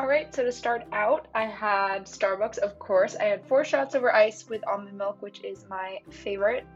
Alright, so to start out, I had Starbucks, of course. I had 4 shots over ice with almond milk, which is my favorite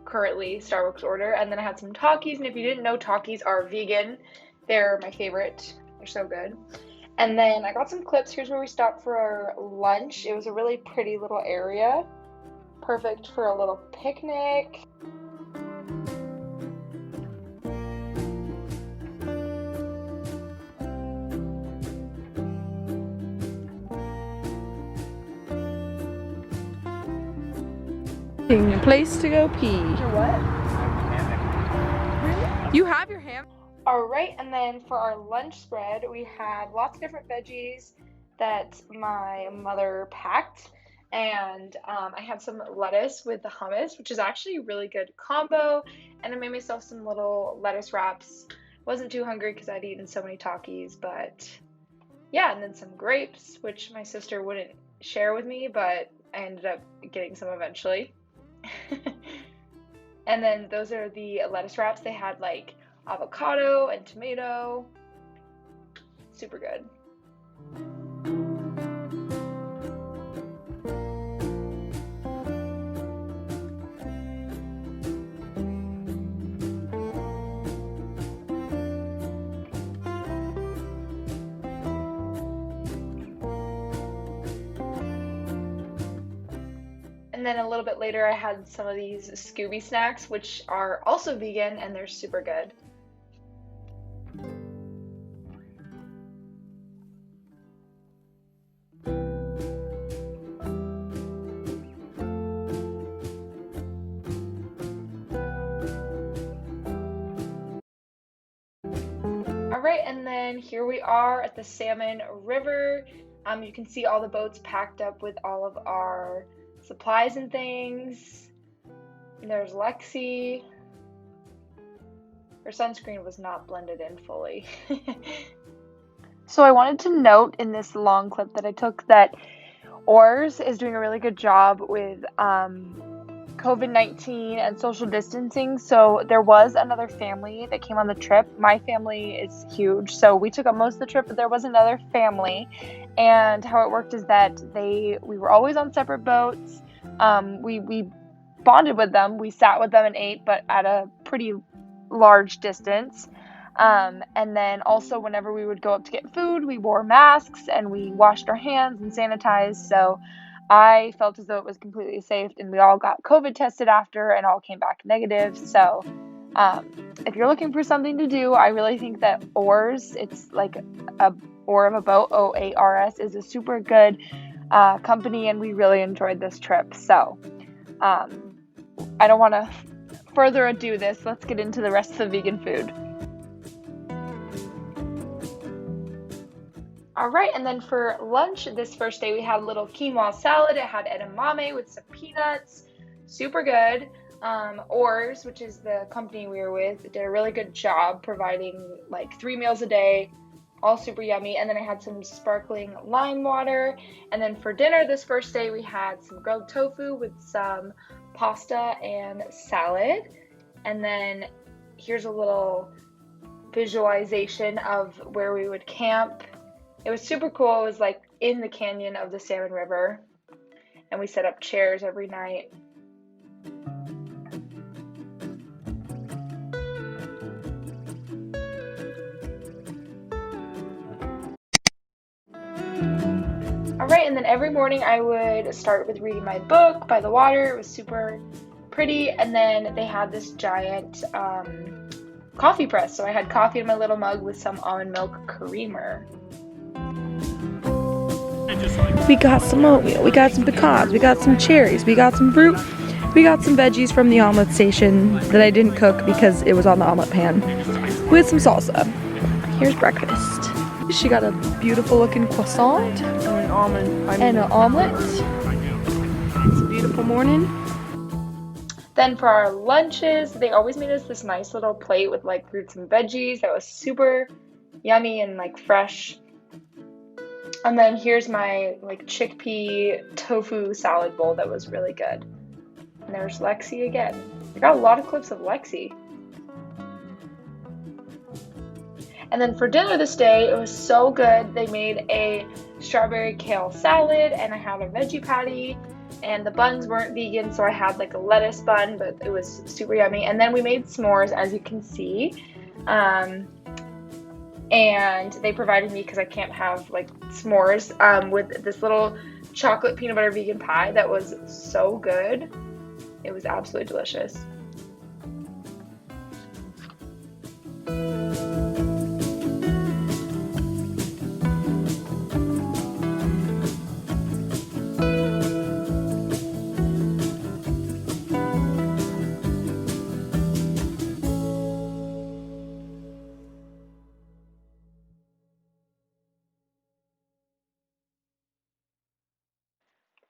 currently Starbucks order. And then I had some Takis, and if you didn't know, Takis are vegan. They're my favorite. They're so good. And then I got some clips. Here's where we stopped for our lunch. It was a really pretty little area. Perfect for a little picnic. A place to go pee. Your what? Really? You have your ham? Alright, and then for our lunch spread, we had lots of different veggies that my mother packed. And I had some lettuce with the hummus, which is actually a really good combo. And I made myself some little lettuce wraps. Wasn't too hungry because I'd eaten so many Takis, but yeah, and then some grapes, which my sister wouldn't share with me, but I ended up getting some eventually. And then those are the lettuce wraps. They had like avocado and tomato. Super good. And then a little bit later I had some of these Scooby snacks, which are also vegan and they're super good. Alright, and then here we are at the Salmon River. You can see all the boats packed up with all of our supplies and things. And there's Lexi. Her sunscreen was not blended in fully. So I wanted to note in this long clip that I took that Oars is doing a really good job with COVID-19 and social distancing. So there was another family that came on the trip. My family is huge, so we took up most of the trip, but there was another family. And how it worked is that we were always on separate boats. We bonded with them. We sat with them and ate, but at a pretty large distance. And then also whenever we would go up to get food, we wore masks and we washed our hands and sanitized. So I felt as though it was completely safe, and we all got COVID tested after and all came back negative. So if you're looking for something to do, I really think that Oars, it's like a oar of a boat, OARS, is a super good company, and we really enjoyed this trip. So I don't want to further ado this. Let's get into the rest of the vegan food. Alright, and then for lunch this first day we had a little quinoa salad. It had edamame with some peanuts. Super good. Oars, which is the company we were with, did a really good job providing like 3 meals a day. All super yummy. And then I had some sparkling lime water. And then for dinner this first day we had some grilled tofu with some pasta and salad. And then here's a little visualization of where we would camp. It was super cool. It was like in the canyon of the Salmon River, and we set up chairs every night. Alright, and then every morning I would start with reading my book by the water. It was super pretty, and then they had this giant coffee press, so I had coffee in my little mug with some almond milk creamer. We got some oatmeal, we got some pecans, we got some cherries, we got some fruit, we got some veggies from the omelet station that I didn't cook because it was on the omelet pan, with some salsa. Here's breakfast. She got a beautiful looking croissant and an omelet. It's a beautiful morning. Then for our lunches, they always made us this nice little plate with like fruits and veggies that was super yummy and like fresh. And then here's my like chickpea tofu salad bowl that was really good. And there's Lexi again. I got a lot of clips of Lexi. And then for dinner this day, it was so good. They made a strawberry kale salad, and I had a veggie patty, and the buns weren't vegan, so I had like a lettuce bun, but it was super yummy. And then we made s'mores, as you can see. And they provided me, because I can't have like s'mores, with this little chocolate peanut butter vegan pie that was so good. It was absolutely delicious.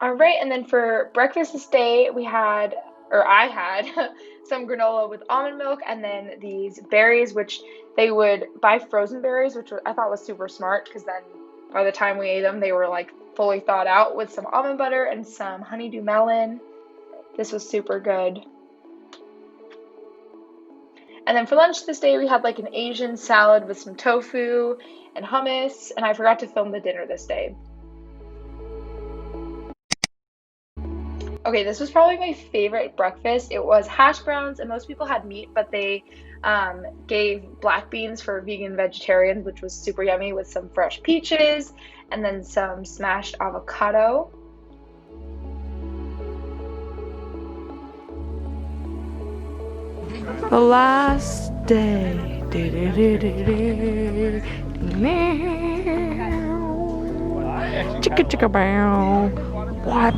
All right, and then for breakfast this day, I had some granola with almond milk, and then these berries, which they would buy frozen berries, which I thought was super smart, because then by the time we ate them, they were like fully thawed out, with some almond butter and some honeydew melon. This was super good. And then for lunch this day, we had like an Asian salad with some tofu and hummus, and I forgot to film the dinner this day. Okay, this was probably my favorite breakfast. It was hash browns, and most people had meat, but they gave black beans for vegan vegetarians, which was super yummy, with some fresh peaches and then some smashed avocado. The last day. Chicka chicka bow. What?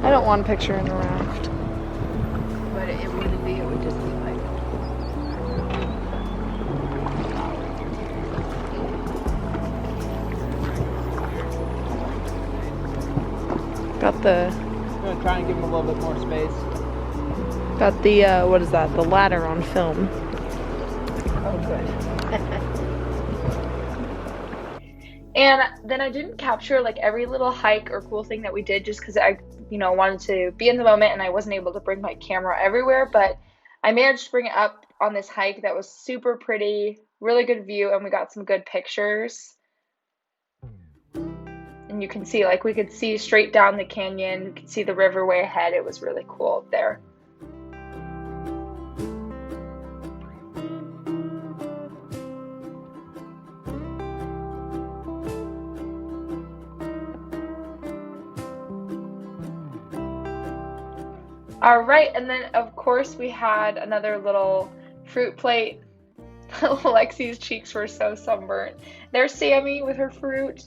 I don't want a picture in the raft. But it wouldn't be, it would just be like. Got the. I'm gonna try and give him a little bit more space. Got the what is that? The ladder on film. Oh, good. And then I didn't capture like every little hike or cool thing that we did, just because I, wanted to be in the moment, and I wasn't able to bring my camera everywhere, but I managed to bring it up on this hike that was super pretty, really good view, and we got some good pictures. And you can see, like, we could see straight down the canyon, we could see the river way ahead. It was really cool up there. All right, and then of course we had another little fruit plate. Lexi's cheeks were so sunburnt. There's Sammy with her fruit.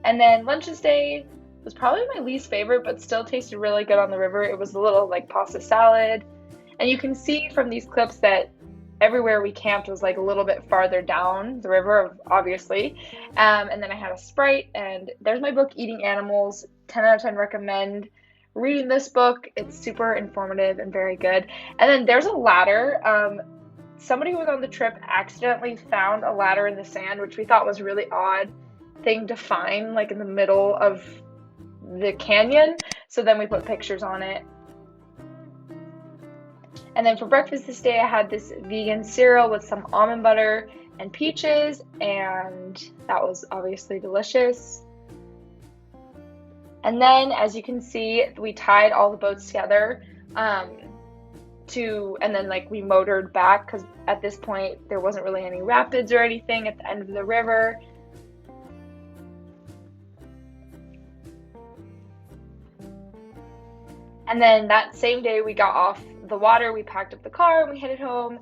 And then lunch this day was probably my least favorite, but still tasted really good on the river. It was a little like pasta salad. And you can see from these clips that everywhere we camped was like a little bit farther down the river, obviously. And then I had a Sprite, and there's my book, Eating Animals. 10 out of 10 recommend reading this book. It's super informative and very good. And then there's a ladder. Somebody who was on the trip accidentally found a ladder in the sand, which we thought was a really odd thing to find, like in the middle of the canyon. So then we put pictures on it. And then for breakfast this day, I had this vegan cereal with some almond butter and peaches, and that was obviously delicious. And then, as you can see, we tied all the boats together and then like we motored back, because at this point there wasn't really any rapids or anything at the end of the river. And then that same day we got off the water, we packed up the car and we headed home.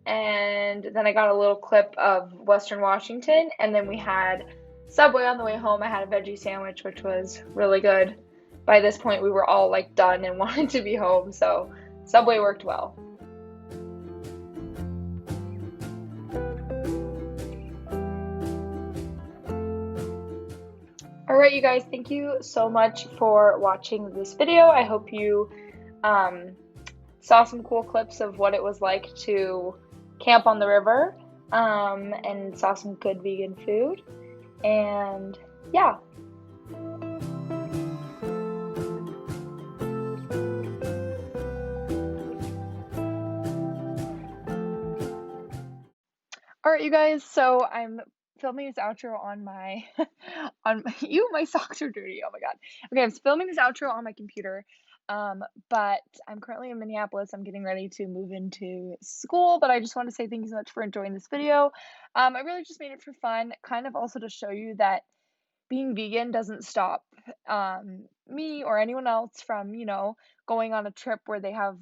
And then I got a little clip of Western Washington, and then we had Subway on the way home. I had a veggie sandwich, which was really good. By this point we were all like done and wanted to be home, so Subway worked well. All right, you guys, thank you so much for watching this video. I hope you saw some cool clips of what it was like to camp on the river, and saw some good vegan food. And yeah. Alright, you guys, so I'm filming this outro on my my socks are dirty, oh my god. Okay, I'm filming this outro on my computer, but I'm currently in Minneapolis. I'm getting ready to move into school, but I just want to say thank you so much for enjoying this video. I really just made it for fun, kind of also to show you that being vegan doesn't stop, me or anyone else from, going on a trip where they have,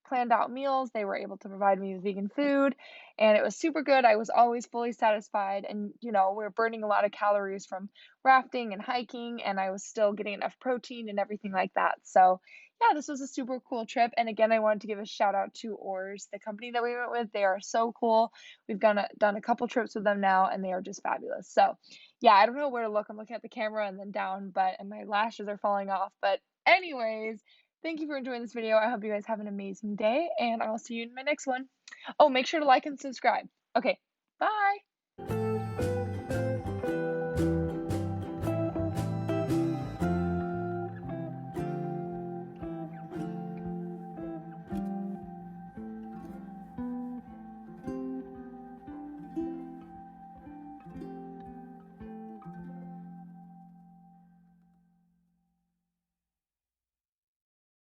planned out meals. They were able to provide me with vegan food, and it was super good. I was always fully satisfied, and we were burning a lot of calories from rafting and hiking, and I was still getting enough protein and everything like that. So, yeah, this was a super cool trip. And again, I wanted to give a shout out to Oars, the company that we went with. They are so cool. We've done a couple trips with them now, and they are just fabulous. So, yeah, I don't know where to look. I'm looking at the camera and then down, and my lashes are falling off. But, anyways, thank you for enjoying this video. I hope you guys have an amazing day, and I'll see you in my next one. Oh, make sure to like and subscribe. Okay, bye.